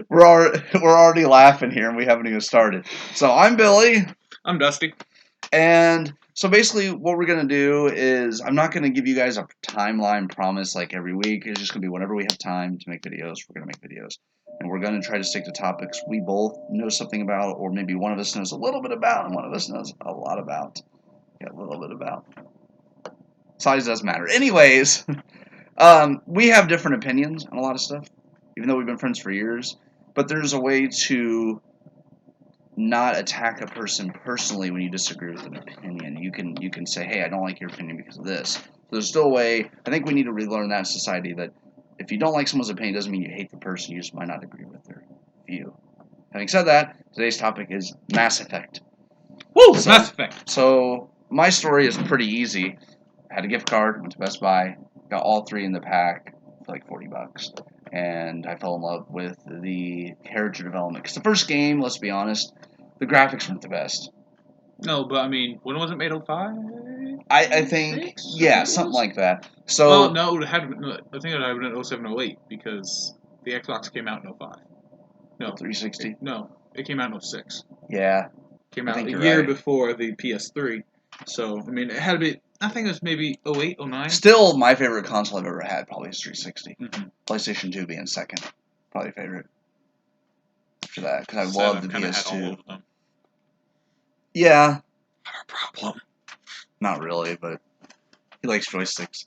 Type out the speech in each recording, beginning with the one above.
we're already laughing here, and we haven't even started. So I'm Billy, I'm Dusty. and so basically, what we're gonna do is I'm not gonna give you guys a timeline promise like every week. It's just gonna be whenever we have time to make videos, we're gonna make videos, and we're gonna try to stick to topics we both know something about, or maybe one of us knows a little bit about, and one of us knows a lot about. Yeah, a little bit about. Size does matter. Anyways, we have different opinions on a lot of stuff, even though we've been friends for years. But there's a way to not attack a person personally when you disagree with an opinion. You can say, hey, I don't like your opinion because of this. So there's still a way. I think we need to relearn that in society that if you don't like someone's opinion, it doesn't mean you hate the person. You just might not agree with their view. Having said that, today's topic is Mass Effect. Woo! Mass Effect. So my story is pretty easy. I had a gift card, went to Best Buy, got all three in the pack for like $40, and I fell in love with the character development. Because the first game, let's be honest, the graphics weren't the best. No, but I mean, when was it made? 05? I think, Six? yeah, It something was? like that. Well, So, no, it had. No, I think it had been in 07, 08 because the Xbox came out in 05. the No, 360, it came out in 06. yeah, Came I out think a you're year right. before the PS3. So I mean, it had to be. I think it was maybe 08, 09. Still, my favorite console I've ever had probably is 360. Mm-hmm. PlayStation 2 being second, probably favorite after that because I Sad love I've the kind of had all PS2. of them. Yeah, Not a problem. not really, but he likes joysticks.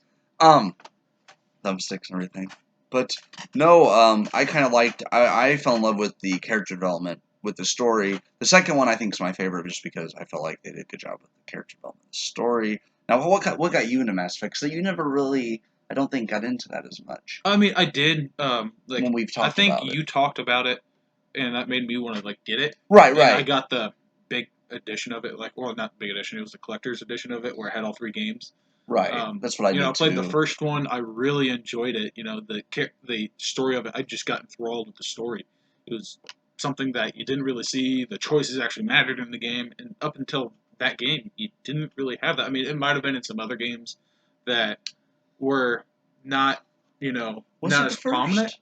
Thumbsticks and everything. But no, I kind of liked. I fell in love with the character development, with the story. The second one I think is my favorite, just because I felt like they did a good job with the character development, the story. Now, what got you into Mass Effect? So you never really, I don't think, got into that as much I mean, I did. when we've I talked think about it. you talked about it, and that made me want to get it. Right, And I right, got the big edition of it, well, not big edition. It was the collector's edition of it, where it had all three games. right. That's what I I did played the too. first one. I really enjoyed it. The story of it. I just got enthralled with the story. It was something that you didn't really see. The choices actually mattered in the game, and up until that game, you didn't really have that. I mean, it might have been in some other games that were not, Was not it the as prominent. first?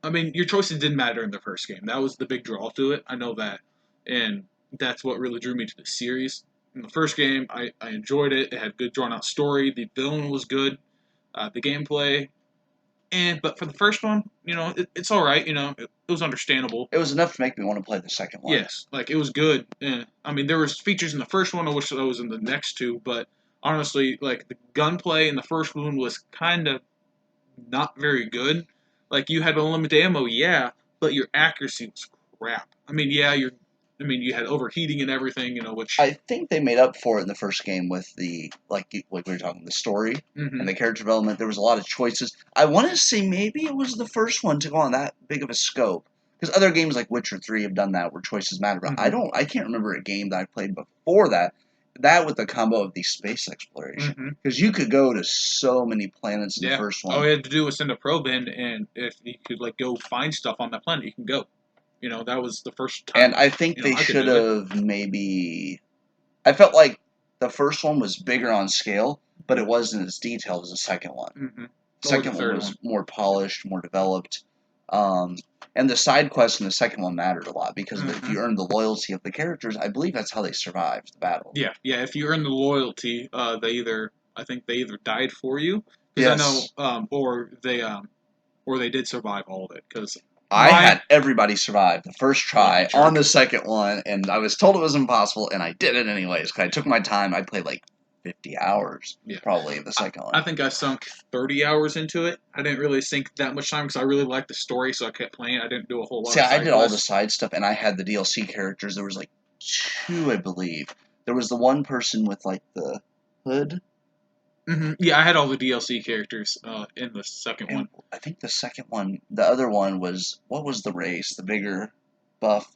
I mean, your choices didn't matter in the first game. That was the big draw to it. I know that, and that's what really drew me to the series. In the first game, I enjoyed it. It had good drawn out story. The villain was good. The gameplay, but for the first one, it's all right. It was understandable. It was enough to make me want to play the second one. Yes, it was good. I mean, there was features in the first one I wish I was in the next two, but honestly, the gunplay in the first one was kind of not very good. You had unlimited ammo, yeah, but your accuracy was crap. I mean, yeah, you had overheating and everything, which. I think they made up for it in the first game with the like we were talking the story Mm-hmm. and the character development. There was a lot of choices. I want to say maybe it was the first one to go on that big of a scope because other games like Witcher 3 have done that where choices matter. But Mm-hmm. I can't remember a game that I played before that. That with the combo of the space exploration Mm-hmm. because you could go to so many planets in the Yeah. first All one. we had to do was send a probe in, and if you could go find stuff on that planet, you can go. That was the first And time. I think they I could should do it. have maybe. I felt like the first one was bigger on scale, but it wasn't as detailed as the second one. Mm-hmm. Or the Second one third was one. more polished, more developed. Um, and the side quests in the second one mattered a lot because if Mm-hmm. you earned the loyalty of the characters, I believe that's how they survived the battle. Yeah, yeah. If you earn the loyalty, I think they either died for you because I know, Yes. or they did survive all of it because I my had everybody survive the first lucky try on jerk. the second one, and I was told it was impossible, and I did it anyways because I took my time. I played like 50 hours, Yeah. probably, the second I one. think I sunk 30 hours into it. I didn't really sink that much time because I really liked the story, so I kept playing. I didn't do a whole lot See, of I side did all the quests. side stuff, and I had the DLC characters. There was like two, I believe. There was the one person with like the hood, Mm-hmm. Yeah, I had all the DLC characters in the second and one. I think the second one, the other one was what was the race? The bigger, buff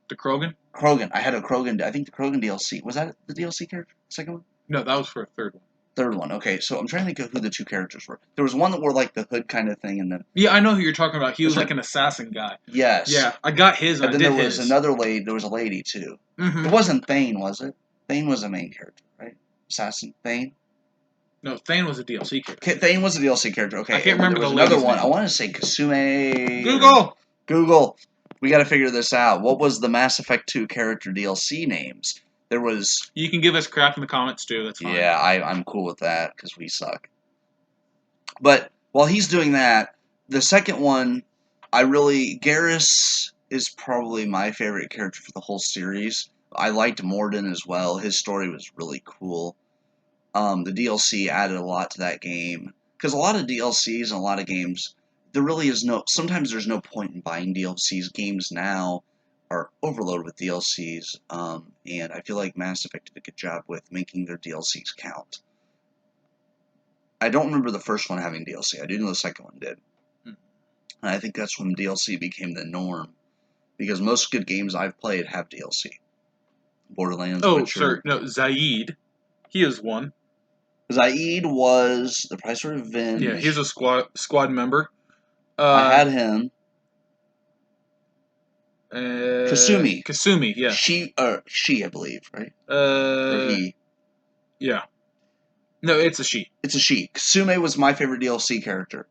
The Krogan? Krogan. I had a Krogan. I think the Krogan DLC was that the DLC character. Second one, No, that was for a third one. third one. Okay, so I'm trying to think of who the two characters were. There was one that wore like the hood kind of thing, and then Yeah, I know who you're talking about. He was there's like an assassin guy. yes, Yeah, I got his and and I then did there was his. another lady. There was a lady too. It Mm-hmm. wasn't Thane, was it? Thane was the main character, right? Assassin Thane. No, Thane was a DLC character. Thane was a DLC character, I okay, can't and then there remember was the another lady's one. I name. want to say Kasume. Or, Google! Google, we got to figure this out. What was the Mass Effect 2 character DLC names? There was. You can give us crap in the comments too. That's fine. Yeah, I'm cool with that because we suck. But while he's doing that, the second one, Garrus is probably my favorite character for the whole series. I liked Mordin as well. His story was really cool. The DLC added a lot to that game because a lot of DLCs and a lot of games, there really is no. Sometimes there's no point in buying DLCs. Games now are overloaded with DLCs, and I feel like Mass Effect did a good job with making their DLCs count. I don't remember the first one having DLC. I do know the second one did. And I think that's when DLC became the norm. Because most good games I've played have DLC. Borderlands, Oh, Witcher. sorry. No, Zaid. He is one. Zaid was the Price of Revenge. Yeah, he's a squad member. I had him. Kasumi. Kasumi, yeah. She, I believe, right? Or he. Yeah. No, it's a she. It's a she. Kasumi was my favorite DLC character.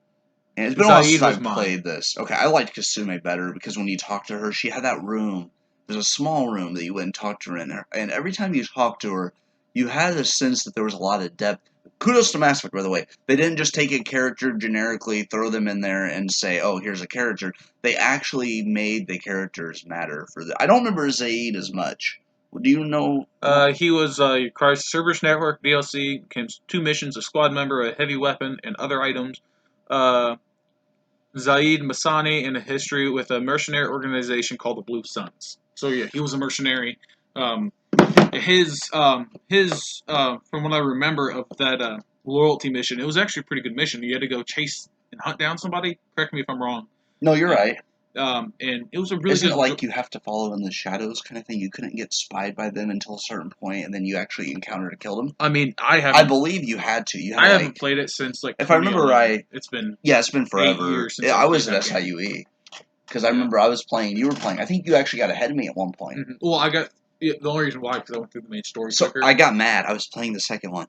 And it's been a while since I've played this. Okay, I liked Kasumi better because when you talk to her, she had that room. There's a small room that you went and talked to her in there. And every time you talked to her, you had a sense that there was a lot of depth. Kudos to Mass Effect, by the way. They didn't just take a character generically, throw them in there, and say, oh, here's a character. They actually made the characters matter. I don't remember Zaid as much. Do you know? He was Crisis Cerberus Network DLC, comes 2 missions, a squad member, a heavy weapon, and other items. Zaid Masani in a history with a mercenary organization called the Blue Suns. So yeah, he was a mercenary. His from what I remember of that loyalty mission, it was actually a pretty good mission. You had to go chase and hunt down somebody. Correct me if I'm wrong. No, you're right. And it was a really Isn't good. it like you have to follow in the shadows kind of thing? You couldn't get spied by them until a certain point, and then you actually encountered to kill them. I mean, I believe you had to. I haven't played it since like. If I remember right, it's been forever. 8 years since I was at SIUE because I remember I was playing. You were playing. I think you actually got ahead of me at one point. Mm-hmm. Well, I got the only reason why because I went through the main story. So quicker. I got mad. I was playing the second one,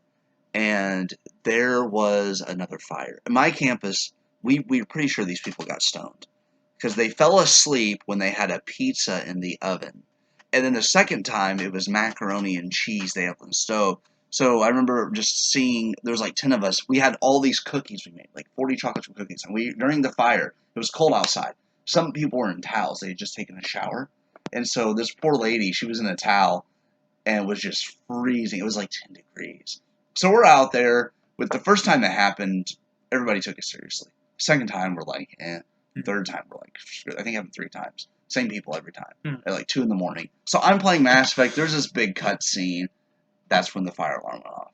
and there was another fire. In my campus, we were pretty sure these people got stoned because they fell asleep when they had a pizza in the oven. And then the second time, it was macaroni and cheese they had on the stove. So I remember just seeing, there was like 10 of us. We had all these cookies we made, like 40 chocolate chip cookies. And during the fire, it was cold outside. Some people were in towels. They had just taken a shower. And so this poor lady, she was in a towel and was just freezing. It was like 10 degrees. So we're out there. With the first time that happened, everybody took it seriously. Second time, we're like, eh. Third time, we're like, I think it happened 3 times. Same people every time at like 2 in the morning. So I'm playing Mass Effect. There's this big cut scene. That's when the fire alarm went off.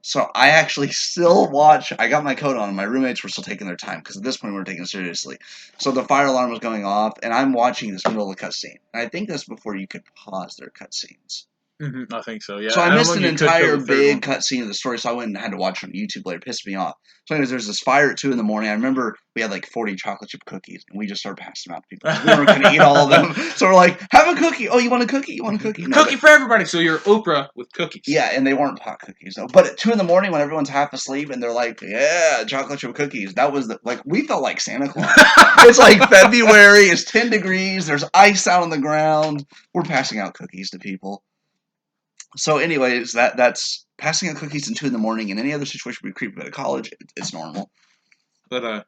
So I actually still watch. I got my coat on, and my roommates were still taking their time because at this point we were taking it seriously. So the fire alarm was going off, and I'm watching this middle of the cutscene. And I think that's before you could pause their cutscenes. Mm-hmm, I think so, yeah. So I missed an entire big cutscene of the story, so I went and had to watch it on YouTube later. It pissed me off. So anyways, there's this fire at 2 in the morning. I remember we had like 40 chocolate chip cookies, and we just started passing them out to people. We weren't going to eat all of them. So we're like, have a cookie. Oh, you want a cookie? You want a cookie? No, cookie for everybody. So you're Oprah with cookies. Yeah, and they weren't pot cookies, though. But at 2 in the morning when everyone's half asleep and they're like, yeah, chocolate chip cookies. That was we felt like Santa Claus. It's like February. It's 10 degrees. There's ice out on the ground. We're passing out cookies to people. So, anyways, that's passing out cookies in 2 in the morning. In any other situation, we creep at college. It's normal. But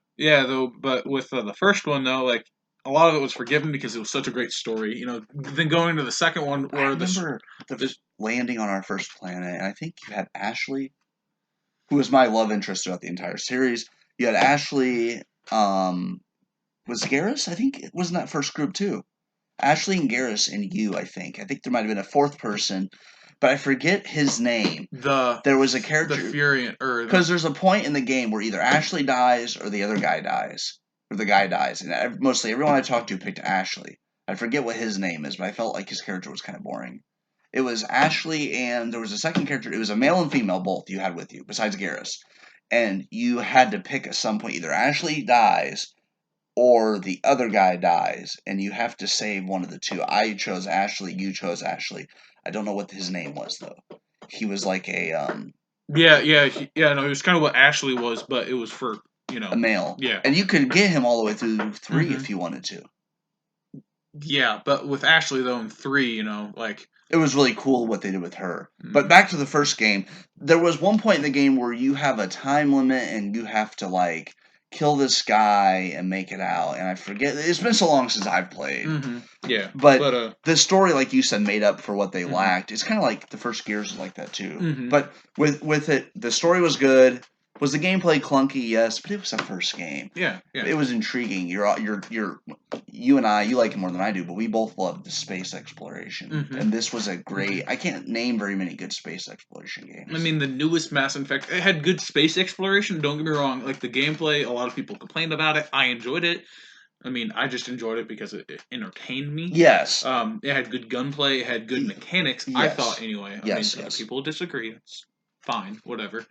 but with the first one though, like a lot of it was forgiven because it was such a great story. You know, then going to the second one where I remember the landing on our first planet, and I think you had Ashley, who was my love interest throughout the entire series. You had Ashley. Was Garrus? I think it was in that first group too. Ashley and Garrus and you. I think there might have been a 4th person. But I forget his name. There was a character. The Furiant. Because there's a point in the game where either Ashley dies or the other guy dies. Or the guy dies. And mostly everyone I talked to picked Ashley. I forget what his name is, but I felt like his character was kind of boring. It was Ashley and there was a second character. It was a male and female both you had with you, besides Garrus. And you had to pick at some point either Ashley dies or the other guy dies. And you have to save one of the two. I chose Ashley. You chose Ashley. I don't know what his name was though. He was like a no, it was kind of what Ashley was, but it was for a male. Yeah, and you could get him all the way through 3 if you wanted to. Yeah, but with Ashley though in 3, like It was really cool what they did with her. But mm, back to the first game, there was one point in the game where you have a time limit and you have to like kill this guy and make it out. And I forget. It's been so long since I've played. yeah, But but the story, like you said, made up for what they mhm, lacked. It's kind of like the first Gears is like that too. mhm, But with it, the story was good. Was the gameplay clunky? Yes, but it was the first game. yeah, yeah. It was intriguing. You and I, you like it more than I do, but we both love the space exploration, hmm and this was a great. I can't name very many good space exploration I games. mean, the newest Mass Effect, it had good space exploration. Don't get me wrong. Like the gameplay, a lot of people complained about it. I enjoyed it. I mean, I just enjoyed it because it entertained me. Yes, It had good gunplay. It had good mechanics. I thought yes, anyway. I mean, yes, other yes. people disagree. It's fine. Whatever.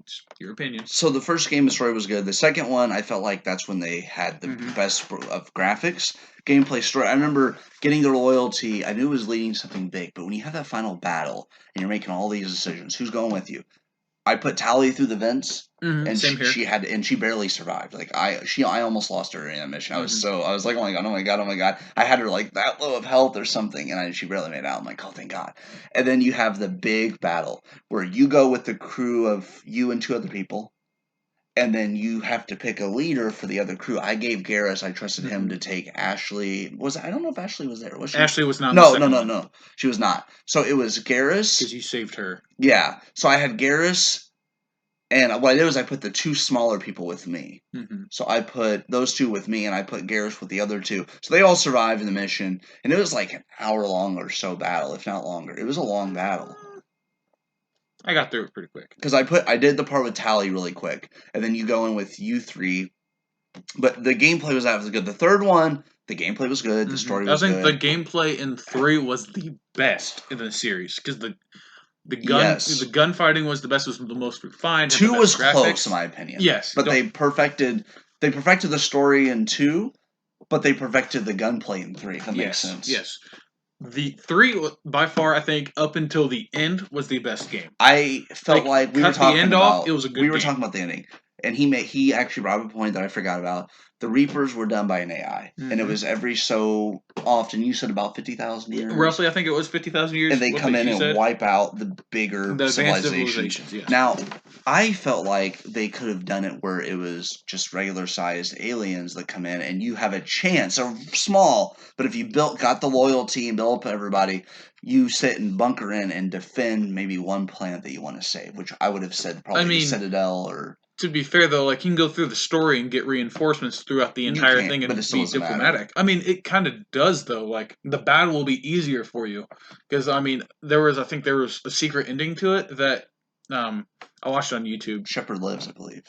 It's your opinion. So the first game, the story was good. The second one, I felt like that's when they had the hmm best of graphics, gameplay, story. I remember getting their loyalty. I knew it was leading something big, but when you have that final battle and you're making all these decisions, who's going with you? I put Tally through the vents, and Same here. she barely survived. Like I almost lost her in a mission. hmm I was like, oh my god, oh my god, oh my god. I had her like that low of health or something, and she barely made it out. I'm like, oh thank God. And then you have the big battle where you go with the crew of you and two other people, and then you have to pick a leader for the other crew. I gave Garrus. I trusted him hmm to take Ashley. I don't know if Ashley was there. Was she? Ashley was not in the No, no, second no, one no. She was not. So it was Garrus. because you saved her. Yeah. So I had Garrus, and what I did was I put the two smaller people with me. hmm So I put those two with me, and I put Garrus with the other two. So they all survived in the mission, and it was like an hour long or so battle, if not longer. It was a long battle I got through it pretty quick. because I did the part with Tally really quick, and then you go in with you three. But the gameplay was absolutely good. The third one, the gameplay was good. The story I was think the good. gameplay in 3 was the best in the series because the Yes, gunfighting was the best, was the most refined, had the two best was close in graphics. my opinion, Yes, but don't. they perfected the story in two, but they perfected the gunplay in three. If that makes Yes, sense. yes. The 3 by far, I think, up until the end was the best game. I felt Like like cut the end off, it was a good game. the ending, and he actually brought up a point that I forgot about. The Reapers were done by an AI, and it hmm was every so often. You said about 50,000 years, Roughly, I think it was 50,000 and years. they What come that in you and said, wipe out the bigger the advanced civilizations. civilizations. Yes. Now, I felt like they could have done it where it was just regular sized aliens that come in, and you have a chance, or small, but if you got the loyalty and built up everybody, you sit and bunker in and defend maybe one planet that you want to save, which I would have said I probably the mean, Citadel, or to be fair though, like you can go through the story and get reinforcements throughout the you entire can't, thing but it and still be doesn't matter. diplomatic. I mean, it kind of does though. Like the battle will be easier for you because I mean, I think there was a secret ending to it that um I watched on YouTube. Shepard lives, I believe.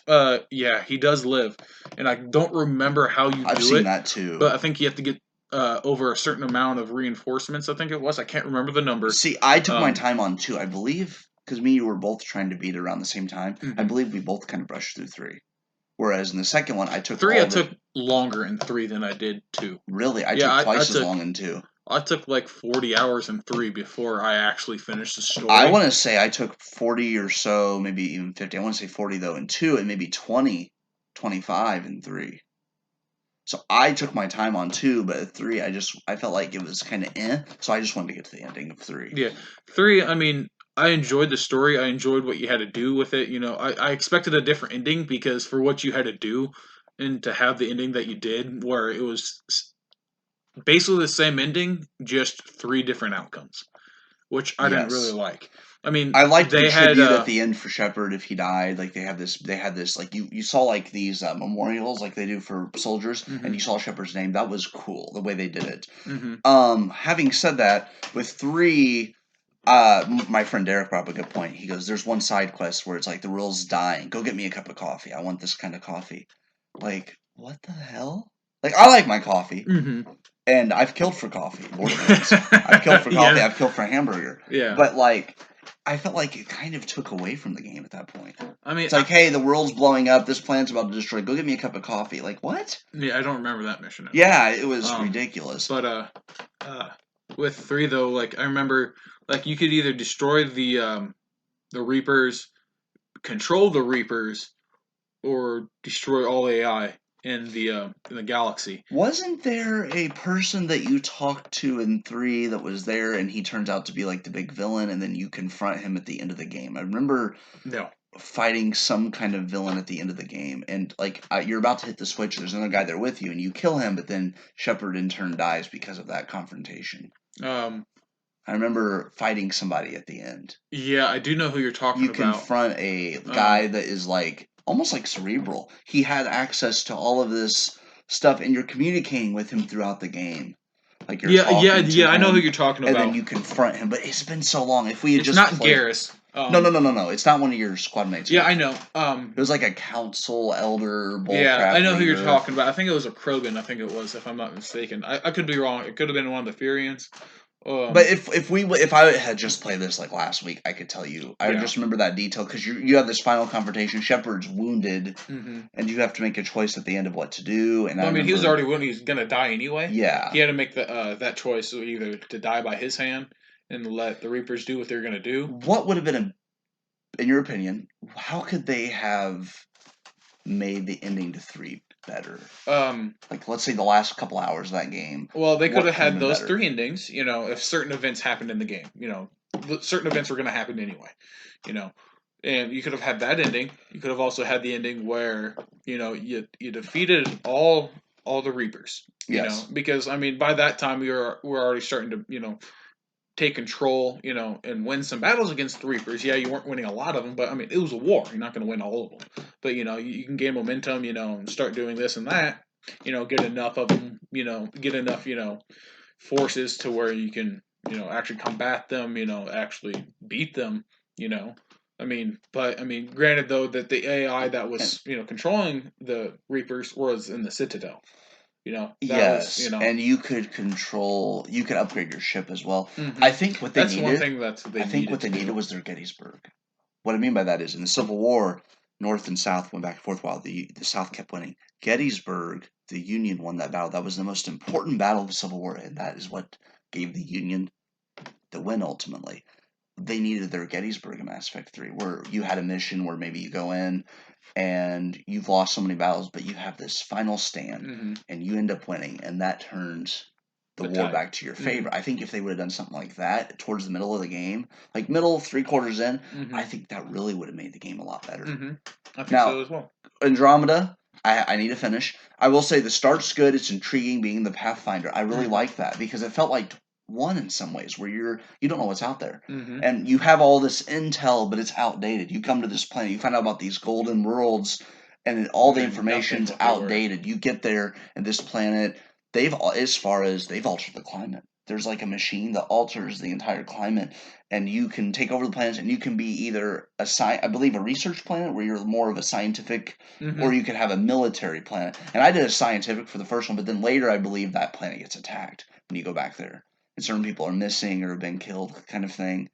Yeah, he does live, and I don't remember how you I've do seen it, that too. but I think you have to get over a certain amount of reinforcements. I think it was. I can't remember the number. See, I took my Um, time on two. I believe because me and you were both trying to beat it around the same time. I mhm. believe we both kind of brushed through three. Whereas in the second one, I took 3 I all the. took longer in 3 than I did 2. Really, I Yeah, took I twice as took long in two. I took like 40 hours in 3 before I actually finished the I story. want to say I took 40 or so, maybe even 50. I want to say 40 though in two, and maybe 20, 25 in three. So I took my time on two, but at three, I felt like it was kind of so I just wanted to get to the ending of three. Yeah. 3, I mean, I enjoyed the story. I enjoyed what you had to do with it. I expected a different ending because for what you had to do and to have the ending that you did, where it was basically the same ending, just 3 different outcomes, which I didn't really Yes. like. I mean, I liked the they had tribute at the end for Shepard if he died. Like they had this like you saw like these memorials like they do for soldiers, and you hmm saw Shepard's name. That was cool the way they did it. hmm Having said that, with three, my friend Derek brought up a good point. He goes, "There's one side quest where it's like the world's dying. Go get me a cup of coffee. I want this kind of coffee." Like what the hell? Like I like my coffee, hmm and I've killed for coffee. Borderlands. I've killed for coffee. yeah, I've killed for a hamburger. yeah. But like, I felt like it kind of took away from the game at that point. I mean, It's like, hey, the world's blowing up. This planet's about to destroy. Go get me a cup of coffee. Like what? yeah, I don't remember that mission at all. Yeah, it was Um, ridiculous. but uh, with 3 though, like I remember, like you could either destroy the Reapers, control the Reapers, or destroy all AI. in the galaxy. Wasn't there a person that you talked to in 3 that was there, and he turns out to be like the big villain, and then you confront him at the end of the game? I remember No. fighting some kind of villain at the end of the game, and like you're about to hit the switch. There's another guy there with you, and you kill him, but then Shepard in turn dies because of that confrontation. Um, I remember fighting somebody at the end. yeah, I do know who you're talking You about. confront a Um, guy that is like almost like cerebral. He had access to all of this stuff, and you're communicating with him throughout the game. Like you're talking to I know who him, you're talking and then about. you confront him. But it's been so long. If we had It's just not played, Garrus. no. It's not one of your squad mates. Yeah, I know. It was like a council elder Yeah, I bullcrap know who you're leader. talking about. I think it was a Krogan. I think it was, if I'm not mistaken. I could be wrong. It could have been one of the Furians. But if I had just played this like last week, I could tell you. I Yeah. just remember that detail because you have this final confrontation. Shepard's wounded, hmm and you have to make a choice at the end of what to do. And Well, I I mean, he was remember, already when he was gonna die anyway. yeah, He had to make that choice, so either to die by his hand and let the Reapers do what they're gonna do. what would have been in your opinion? How could they have made the ending to 3 better? Um, Like, let's say the last couple hours of that game. well, they could What have could have had been those better? 3 endings. If certain events happened in the game, certain events were gonna happen anyway. You know, and you could have had that ending. You could have also had the ending where you defeated all the Reapers. Yes. Because I mean by that time we're already starting to take control, and win some battles against the Reapers. Yeah, you weren't winning a lot of them, but I mean it was a war. You're not going to win all of them, but you can gain momentum, and start doing this and that. Get enough of them, get enough, forces to where you can actually combat them, actually beat them. you know but I mean, granted though that the AI that And was controlling the Reapers was in the Citadel. That was yes, and you could upgrade your ship as well. hmm I think what they that's one needed, thing that they I think needed what to they needed do. was their Gettysburg. What I mean by that is in the Civil War, North and South went back and forth while the South kept winning. Gettysburg, the Union won that battle. That was the most important battle of the Civil War, and that is what gave the Union the win ultimately. They needed their Gettysburg in Mass Effect 3, where you had a mission where maybe you go in and you've lost so many battles, but you have this final stand hmm and you end up winning, and that turns the The war tide. back to your hmm favor. I think if they would have done something like that towards the middle of the game, like middle, 3 quarters in, I hmm think that really would have made the game a lot better. hmm I think Now, so as well. Andromeda, I need to finish. I will say the start's good. It's intriguing being the Pathfinder. I really hmm like that because it felt like one in some ways where you don't know what's out there. hmm And you have all this intel, but it's outdated. You come to this planet, you find out about these golden worlds, and all And the then nothing information's what they were. outdated. You get there, and this planet, as far as they've altered the climate. There's like a machine that alters the entire climate, and you can take over the planets, and you can be either I believe a research planet where you're more of a scientific, hmm or you could have a military planet. And I did a scientific for the first one, but then later I believe that planet gets attacked when you go back there, and certain people are missing or have been killed, kind of thing.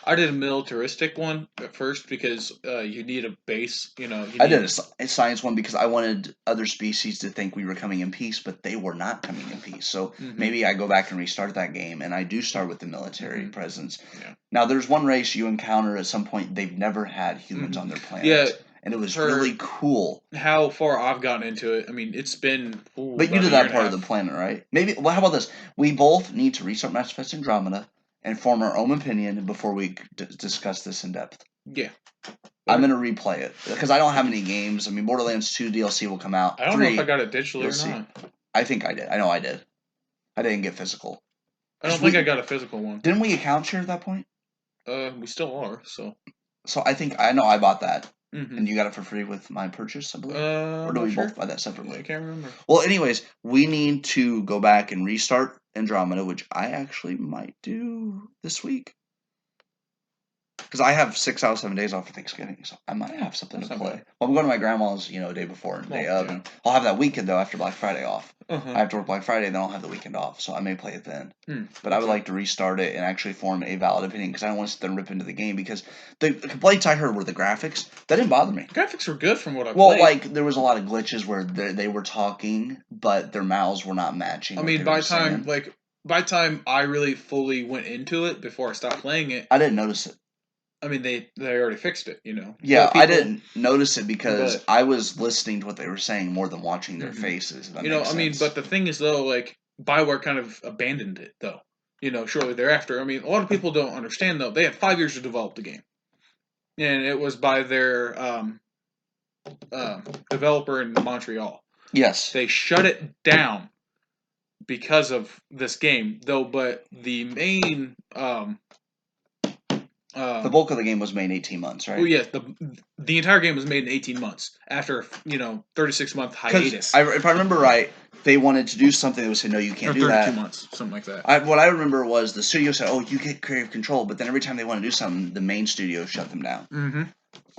I did a militaristic one at first because you need a base. You I did need. a science one because I wanted other species to think we were coming in peace, but they were not coming in peace. So hmm maybe I go back and restart that game, and I do start with the military hmm presence. Yeah. Now, there's one race you encounter at some point, they've never had humans hmm on their Yeah. planet, and it was For really cool. how far I've gotten into it, I mean, it's been But you about a did year that and a part of the half. planet, right? Maybe. Well, how about this? We both need to restart Mass Effect Andromeda and form our own opinion before we discuss this in depth. Yeah. I'm Okay. gonna replay it because I don't have any games. I mean, Borderlands 2 DLC will come out. I don't know if I 3, got it digitally you'll or see. not. I think I did. I know I did. I didn't get physical I because don't think I we got a physical one. didn't we account share at that point. We still are. So. So I think I know I bought that, hmm and you got it for free with my purchase, I believe. Or I'm do not we both sure. buy that I separately? can't remember. Well, anyways, we need to go back and restart Andromeda, which I actually might do this week. Because I have 6 out of 7 days off for Thanksgiving, so I might have something to That's not play. bad. Well, I'm going to my grandma's, day before and day Well, of, yeah. and I'll have that weekend though after Black Friday off. Uh huh. I have to work Black Friday, then I'll have the weekend off, so I may play it then. But I would Okay. like to restart it and actually form a valid opinion because I don't want to sit there and rip into the game because the complaints I heard were the graphics. That didn't bother me. Graphics were good from what I Well, played. like there was a lot of glitches where they were talking, but their mouths were not matching I what mean, they were saying. by time I really fully went into it before I stopped playing it, I didn't notice it. I mean, they already fixed it, Yeah, But I people, didn't notice it because but I was listening to what they were saying more than watching their mhm. faces. If that makes I mean, sense. but the thing is though, like Bioware kind of abandoned it though. Shortly thereafter. I mean, a lot of people don't understand though. They had 5 years to develop the game, and it was by their developer in Montreal. Yes. They shut it down because of this game, though. But the main The um, bulk of the game was made in 18 months, well, right? yes, the entire game was made in 18 months after 36-month Because hiatus if I remember right, they wanted to do something that would say, no, you or can't do 32 that. months, something like that. What I remember was the studio said, oh, you get creative control, but then every time they want to do something, the main studio shut them down. Mm-hmm.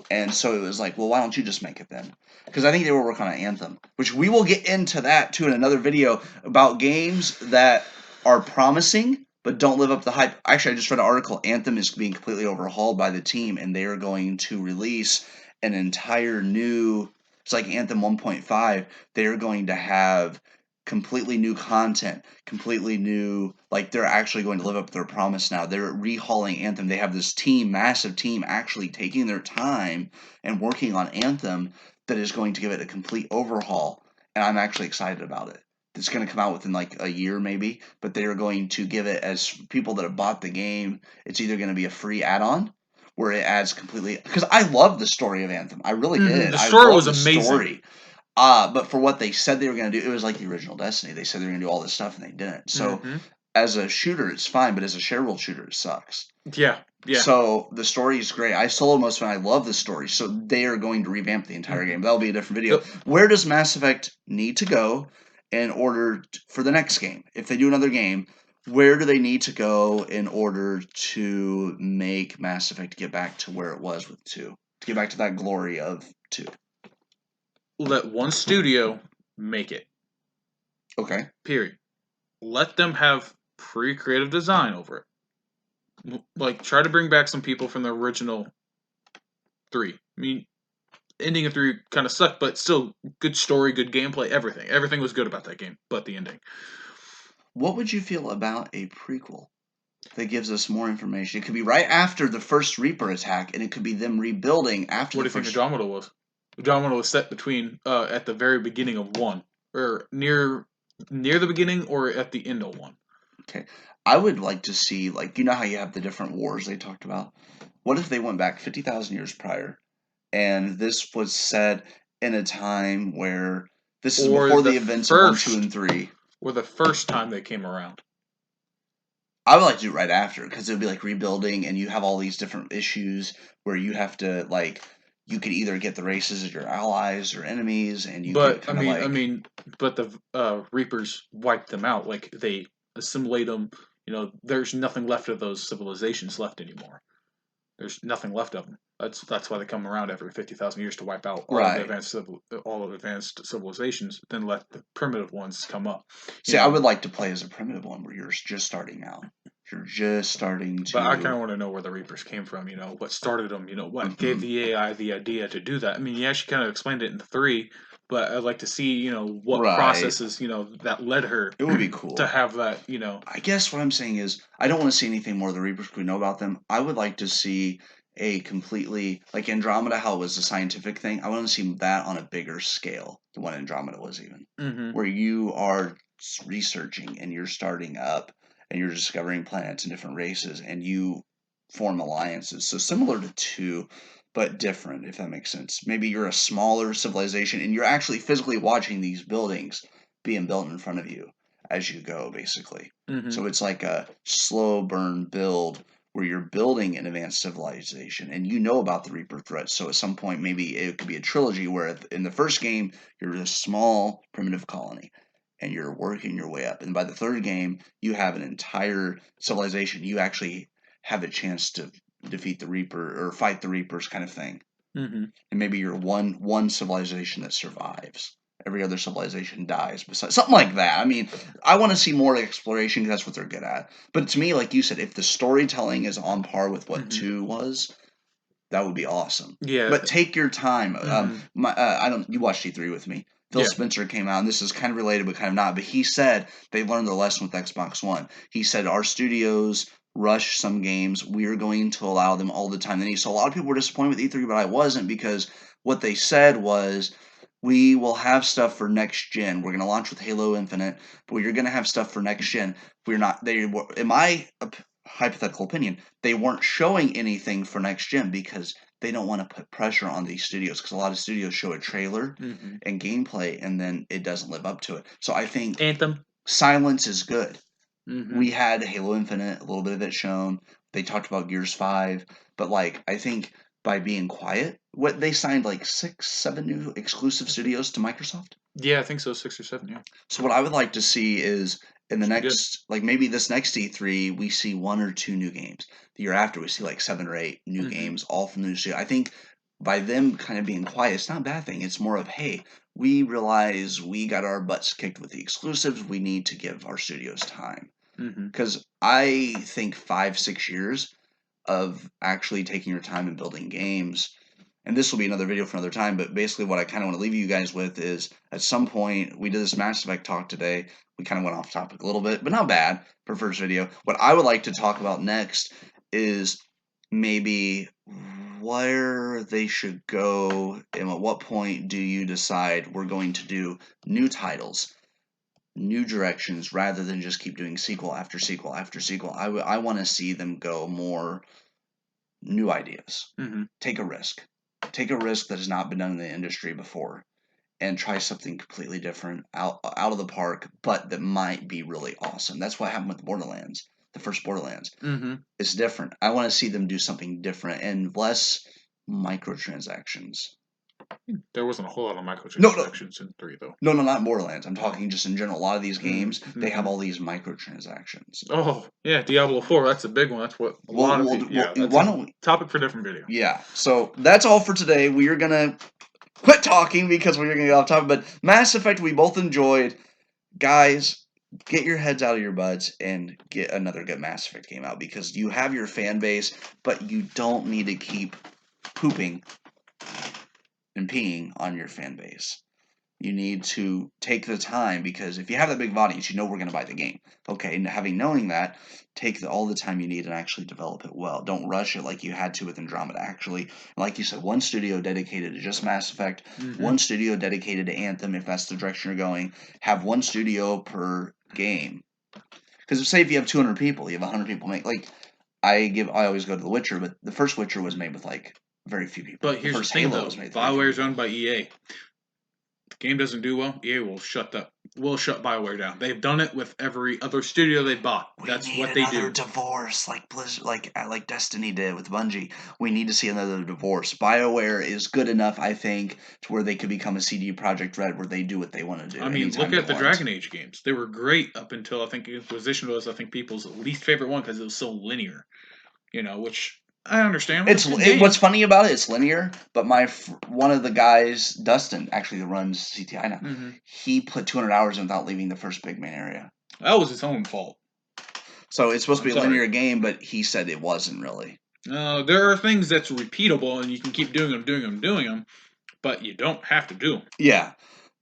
And so it was like, well, why don't you just make it then? Because I think they were working on Anthem, which we will get into that too in another video about games that are promising but don't live up to the hype. Actually, I just read an article. Anthem is being completely overhauled by the team, and they are going to release an entire new. It's like Anthem 1.5. They are going to have completely new content, completely new. Like they're actually going to live up to their promise now. They're rehauling Anthem. They have this team, massive team, actually taking their time and working on Anthem that is going to give it a complete overhaul. And I'm actually excited about it. It's going to come out within like a year maybe, but they are going to give it as people that have bought the game. It's either going to be a free add-on where it adds completely because I love the story of Anthem. I really Mm-hmm. did. The I story love was the amazing. story. But for what they said they were going to do, it was like the original Destiny. They said they were going to do all this stuff and they didn't. So Mm-hmm. as a shooter, it's fine, but as a share world shooter, it sucks. Yeah, yeah. So the story is great. I soloed most of it. I love the story. So they are going to revamp the entire Mm-hmm. game. That'll be a different video. The, Where does Mass Effect need to go in order for the next game? If they do another game, where do they need to go in order to make Mass Effect get back to where it was with 2? To get back to that glory of 2. let one studio make it. Okay. Period. Let them have free creative design over it. Like, try to bring back some people from the original 3. I mean, ending of 3 kind of sucked, but still, good story, good gameplay, everything. Everything was good about that game, but the ending. What would you feel about a prequel that gives us more information? It could be right after the first Reaper attack, and it could be them rebuilding after What do the you think first. Andromeda was? Andromeda was set between at the very beginning of 1, or near the beginning, or at the end of 1. Okay. I would like to see, like, you know how you have the different wars they talked about? What if they went back 50,000 years prior and this was set in a time where this is Or before the the events of 1, 2, first, and 3? or the first time they came around. I would like to do it right after because it would be like rebuilding and you have all these different issues where you have to, like, you could either get the races as your allies or enemies and you could But I kind of mean, like. but the Reapers wiped them out. Like they assimilate them. There's nothing left of those civilizations left anymore. There's nothing left of them. That's why they come around every 50,000 years to wipe out Right. all of advanced civilizations, then let the primitive ones come up. See, I would like to play as a primitive one where you're just starting out. You're just starting But I kind of to. want to know where the Reapers came from. What started them. What gave Mhm. the AI the idea to do that. I mean, yeah, she kind of explained it in 3, but I'd like to see what Right. processes that led her It would be to cool. have that. I guess what I'm saying is I don't want to see anything more of the Reapers we know about them. I would like to see a completely like Andromeda, how it was a scientific thing. I want to see that on a bigger scale than what Andromeda was even. Mm-hmm. Where you are researching and you're starting up and you're discovering planets and different races and you form alliances. So similar to 2, but different, if that makes sense. Maybe you're a smaller civilization and you're actually physically watching these buildings being built in front of you as you go, basically. Mm-hmm. So it's like a slow burn build where you're building an advanced civilization and you know about the Reaper threat. So at some point, maybe it could be a trilogy where in the first game, you're this small primitive colony and you're working your way up. And by the third game, you have an entire civilization. You actually have a chance to defeat the Reaper or fight the Reapers kind of thing. Mm-hmm. And maybe you're one civilization that survives. Every other civilization dies. Besides something like that. I mean, I want to see more exploration because that's what they're good at. But to me, like you said, if the storytelling is on par with what Mm-hmm. 2 was, that would be awesome. Yeah. But take your time. Mm-hmm. I don't. You watched E3 with me. Phil Yeah. Spencer came out, and this is kind of related, but kind of not. But he said they learned their lesson with Xbox One. He said our studios rush some games. We are going to allow them all the time they need. So a lot of people were disappointed with E3, but I wasn't, because what they said was, we will have stuff for next gen. We're going to launch with Halo Infinite, but you're going to have stuff for next gen. We're not. They were, in my hypothetical opinion, they weren't showing anything for next gen because they don't want to put pressure on these studios, because a lot of studios show a trailer Mm-hmm. and gameplay and then it doesn't live up to it. So I think Anthem. silence is good. Mm-hmm. We had Halo Infinite, a little bit of it shown. They talked about Gears 5, but like I think by being quiet, what they signed like 6, 7 new exclusive studios to Microsoft. Yeah, I think so. 6 or 7. Yeah. So what I would like to see is in the Should be good. next, like maybe this next E3, we see 1 or 2 new games. The year after, we see like 7 or 8 new Mhm. games, all from the new studio. I think by them kind of being quiet, it's not a bad thing. It's more of, hey, we realize we got our butts kicked with the exclusives. We need to give our studios time. Mm-hmm. Because I think 5, 6 years of actually taking your time and building games, and this will be another video for another time, but basically what I kind of want to leave you guys with is, at some point, we did this Mass Effect talk today. We kind of went off topic a little bit, but not bad for first video. What I would like to talk about next is maybe where they should go, and at what point do you decide we're going to do new titles, new directions, rather than just keep doing sequel after sequel after sequel. I want to see them go more new ideas. Mm-hmm. Take a risk. Take a risk that has not been done in the industry before, and try something completely different, out of the park, but that might be really awesome. That's what happened with Borderlands. The first Borderlands. Mm-hmm. It's different. I want to see them do something different and less microtransactions. There wasn't a whole lot of No. microtransactions in 3, though. No, not Borderlands. I'm talking just in general. A lot of these games, Mm-hmm. they have all these microtransactions. Oh, yeah, Diablo 4, that's a big one. That's what a lot of people... Yeah, that's why a don't we? topic for a different video. Yeah. So that's all for today. We are gonna quit talking because we're gonna get off topic. But Mass Effect, we both enjoyed. Guys, get your heads out of your butts and get another good Mass Effect game out, because you have your fan base, but you don't need to keep pooping and peeing on your fan base. You need to take the time, because if you have that big of audience, you know we're going to buy the game. Okay, and knowing that, take all the time you need and actually develop it well. Don't rush it like you had to with Andromeda. Actually, like you said, one studio dedicated to just Mass Effect, one studio dedicated to Anthem, if that's the direction you're going. Have one studio per game. Because say if you have 200 people, you have 100 people make, like, I always go to The Witcher, but the first Witcher was made with like very few people. But here's the first thing, Halo though. was made with very few BioWare is people. owned by EA. The game doesn't do well, EA will shut BioWare down. They've done it with every other studio they bought. That's what they do. Divorce, like Blizzard, like Destiny did with Bungie. We need to see another divorce. BioWare is good enough, I think, to where they could become a CD Projekt Red, where they do what they want to do. I mean, anytime look at they the want. Dragon Age games. They were great up until, I think, Inquisition was, people's least favorite one because it was so linear. Which I understand. What's funny about it? It's linear, but one of the guys, Dustin, actually that runs CTI now, Mm-hmm. he put 200 hours in without leaving the first big main area. That was his own fault. So it's supposed to be a sorry. linear game, but he said it wasn't really. There are things that's repeatable, and you can keep doing them, but you don't have to do them. Yeah,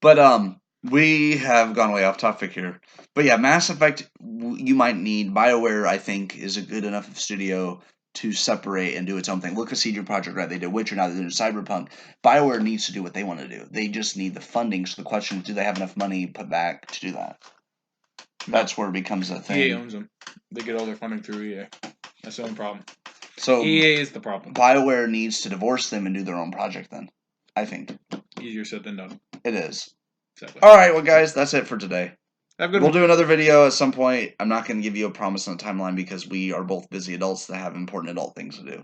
but we have gone way off topic here. But yeah, Mass Effect, you might need. BioWare, I think, is a good enough studio to separate and do its own thing. Look at CD Projekt Red. They did Witcher, now they're doing Cyberpunk. BioWare needs to do what they want to do. They just need the funding. So the question is, do they have enough money put back to do that? That's where it becomes a thing. EA owns them. They get all their funding through EA. That's the only problem. So EA is the problem. BioWare needs to divorce them and do their own project then, I think. Easier said than done. It is. Exactly. All right, well, guys, that's it for today. We'll do another video at some point. I'm not going to give you a promise on a timeline because we are both busy adults that have important adult things to do.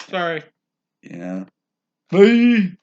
Sorry. Yeah. Bye.